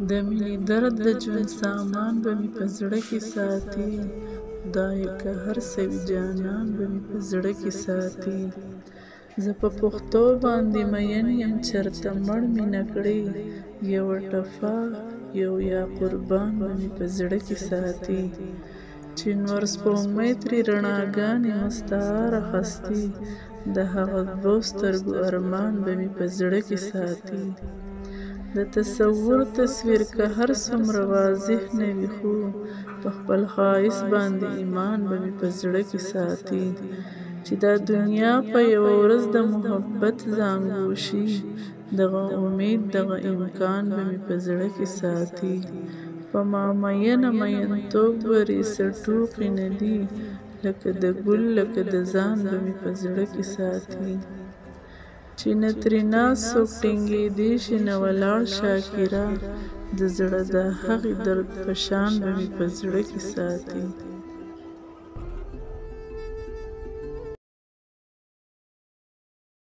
د مینې درد د ژوند سامان به مې په زړه کې ساتي. خدایه که هر څه وي جانان به مې په زړه کې ساتي. زه په پښتو باندې مین یم چرته مړ مې نه کړې. یوه ټپه یو یا قربان به مې په زړه کې ساتي. چې نور سپوږمۍ ترې رڼاګانې مستعاره خستې. د هغه دوو سترګو ارمان به مې په زړه کې ساتي. د تصور تصویر که هر څومره واضح نه وي خو په خپل ښایست باندې ایمان به مې په زړه کې ساتي. چې دا دنیا په یوه ورځ د محبت زانګو شي. دغه امید دغه امکان به مې په زړه کې ساتي. په ما مینه مینتوب ورې څه ټوکې نه دي. لکه د ګل لکه د ځان به مې په زړه کې ساتي. چې نه ترې ناست څوک ټینګېدی شي نه ولاړ شاکره. د زړه د هغې درد په شان به مې په زړه کې ساتي.